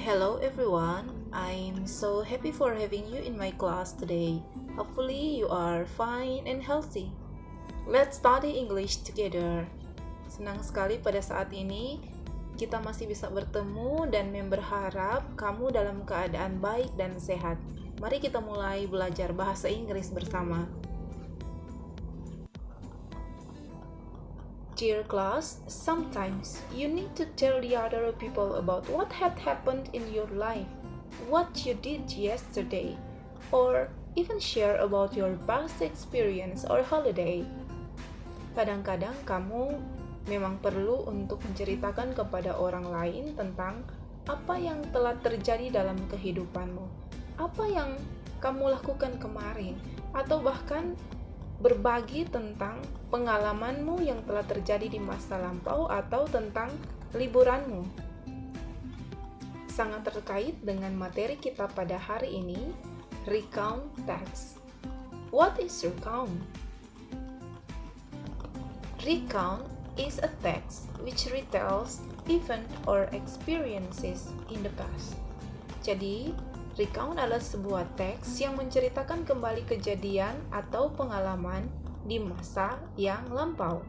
Hello everyone, I'm so happy for having you in my class today. Hopefully you are fine and healthy. Let's study English together. Senang sekali pada saat ini kita masih bisa bertemu dan berharap kamu dalam keadaan baik dan sehat. Mari kita mulai belajar bahasa Inggris bersama. Dear class, sometimes you need to tell the other people about what had happened in your life, what you did yesterday, or even share about your past experience or holiday. Kadang-kadang kamu memang perlu untuk menceritakan kepada orang lain tentang apa yang telah terjadi dalam kehidupanmu, apa yang kamu lakukan kemarin, atau bahkan berbagi tentang pengalamanmu yang telah terjadi di masa lampau atau tentang liburanmu. Sangat terkait dengan materi kita pada hari ini, recount text. What is recount? Recount is a text which retells event or experiences in the past. Jadi, recount adalah sebuah teks yang menceritakan kembali kejadian atau pengalaman di masa yang lampau.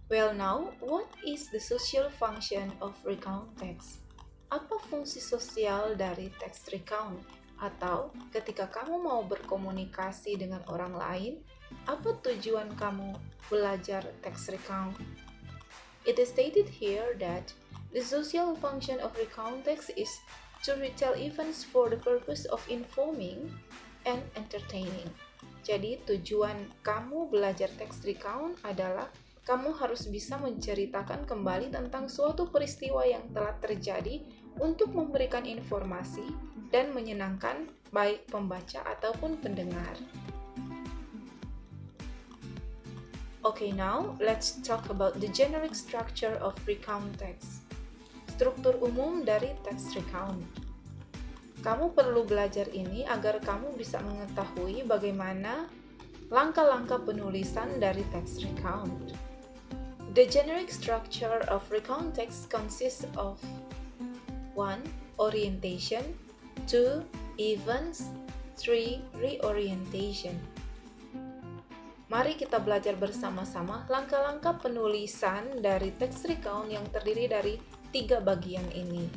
Well now, what is the social function of recount text? Apa fungsi sosial dari teks recount? Atau ketika kamu mau berkomunikasi dengan orang lain, apa tujuan kamu belajar teks recount? It is stated here that the social function of recount text is to retell events for the purpose of informing and entertaining. Jadi tujuan kamu belajar teks recount adalah kamu harus bisa menceritakan kembali tentang suatu peristiwa yang telah terjadi untuk memberikan informasi dan menyenangkan baik pembaca ataupun pendengar. Okay, now let's talk about the generic structure of recount text. Struktur umum dari teks recount. Kamu perlu belajar ini agar kamu bisa mengetahui bagaimana langkah-langkah penulisan dari teks recount. The generic structure of recount text consists of 1. Orientation, 2. Events, 3. Reorientation. Mari kita belajar bersama-sama langkah-langkah penulisan dari teks recount yang terdiri dari 3 bagian ini.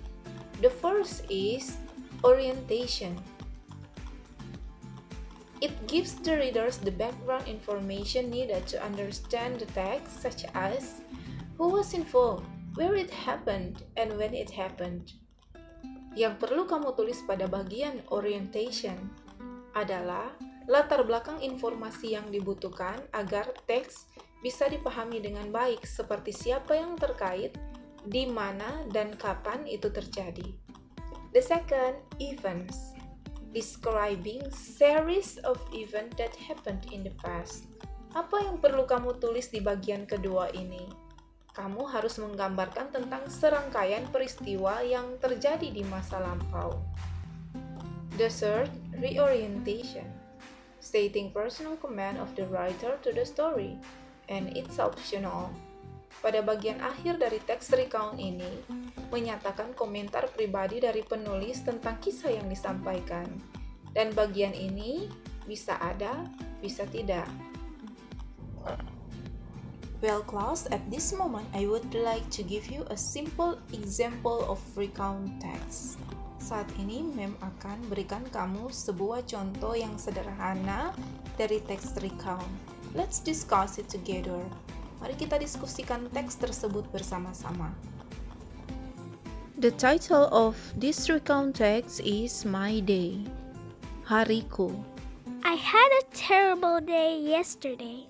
The first is orientation. It gives the readers the background information needed to understand the text, such as who was involved, where it happened, and when it happened. Yang perlu kamu tulis pada bagian orientation adalah latar belakang informasi yang dibutuhkan agar teks bisa dipahami dengan baik, seperti siapa yang terkait, di mana dan kapan itu terjadi. The second, events. Describing series of events that happened in the past. Apa yang perlu kamu tulis di bagian kedua ini? Kamu harus menggambarkan tentang serangkaian peristiwa yang terjadi di masa lampau. The third, reorientation. Stating personal comment of the writer to the story, and it's optional. Pada bagian akhir dari teks recount ini, menyatakan komentar pribadi dari penulis tentang kisah yang disampaikan. Dan bagian ini bisa ada, bisa tidak. Well class, at this moment I would like to give you a simple example of recount text. Saat ini Mem akan berikan kamu sebuah contoh yang sederhana dari teks recount. Let's discuss it together. Mari kita diskusikan teks tersebut bersama-sama. The title of this recount text is My Day. Hariku. I had a terrible day yesterday.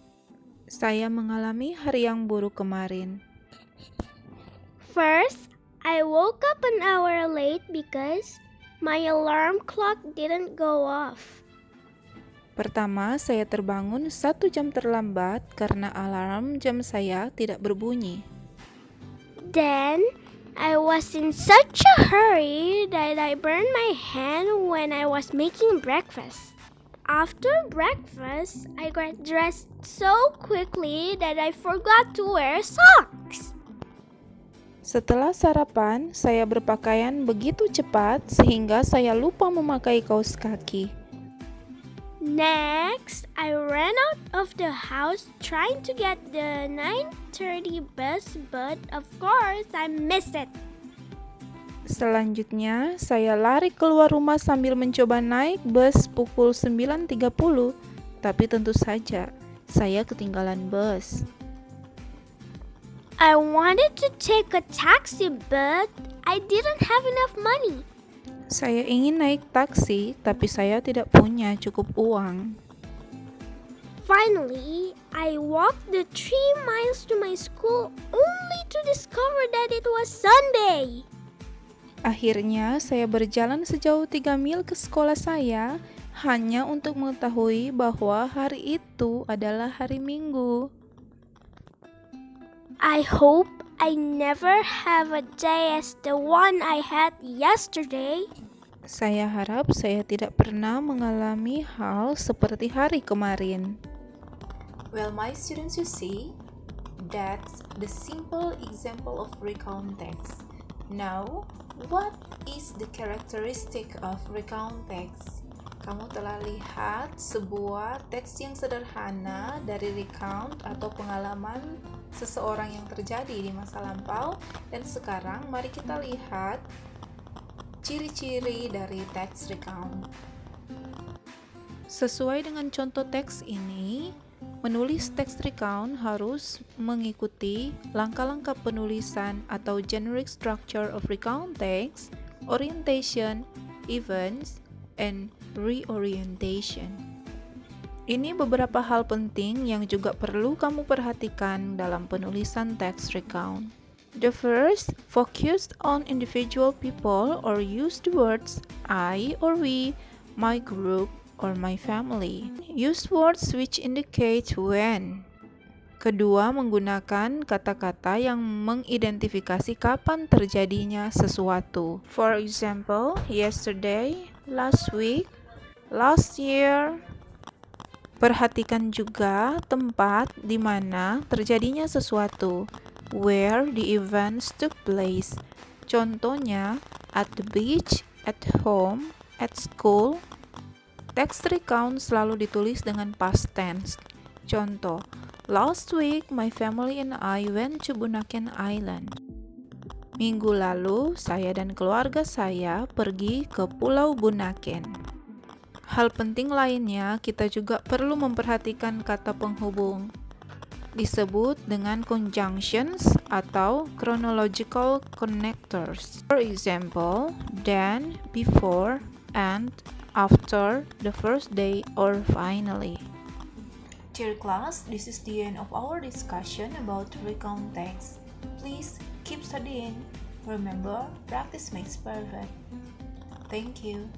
Saya mengalami hari yang buruk kemarin. First, I woke up an hour late because my alarm clock didn't go off. Pertama, saya terbangun 1 jam terlambat karena alarm jam saya tidak berbunyi. Then, I was in such a hurry that I burned my hand when I was making breakfast. After breakfast, I got dressed so quickly that I forgot to wear socks. Setelah sarapan, saya berpakaian begitu cepat sehingga saya lupa memakai kaos kaki. Next, I ran out of the house trying to get the 9:30 bus, but of course I missed it. Selanjutnya, saya lari keluar rumah sambil mencoba naik bus pukul 9.30, tapi tentu saja saya ketinggalan bus. I wanted to take a taxi, but I didn't have enough money. Saya ingin naik taksi, tapi saya tidak punya cukup uang. Finally, I walked the 3 miles to my school only to discover that it was Sunday. Akhirnya, saya berjalan sejauh 3 mil ke sekolah saya hanya untuk mengetahui bahwa hari itu adalah hari Minggu. I hope I never have a day as the one I had yesterday. Saya harap saya tidak pernah mengalami hal seperti hari kemarin. Well, my students, you see, that's the simple example of recount text. Now, what is the characteristic of recount text? Kamu telah lihat sebuah teks yang sederhana dari recount atau pengalaman seseorang yang terjadi di masa lampau, dan sekarang mari kita lihat ciri-ciri dari teks recount. Sesuai dengan contoh teks ini, menulis teks recount harus mengikuti langkah-langkah penulisan atau generic structure of recount text, orientation, events, and reorientation. Ini beberapa hal penting yang juga perlu kamu perhatikan dalam penulisan teks recount. The first, focus on individual people or use the words I or we, my group, or my family. Use words which indicate when. Kedua, menggunakan kata-kata yang mengidentifikasi kapan terjadinya sesuatu. For example, yesterday, last week, last year. Perhatikan juga tempat di mana terjadinya sesuatu, where the events took place. Contohnya, at the beach, at home, at school. Text recount selalu ditulis dengan past tense. Contoh, last week my family and I went to Bunaken Island. Minggu lalu, saya dan keluarga saya pergi ke Pulau Bunaken. Hal penting lainnya, kita juga perlu memperhatikan kata penghubung. Disebut dengan conjunctions atau chronological connectors. For example, then, before, and, after, the first day, or finally. Dear class, this is the end of our discussion about recount text. Please keep studying. Remember, practice makes perfect. Thank you.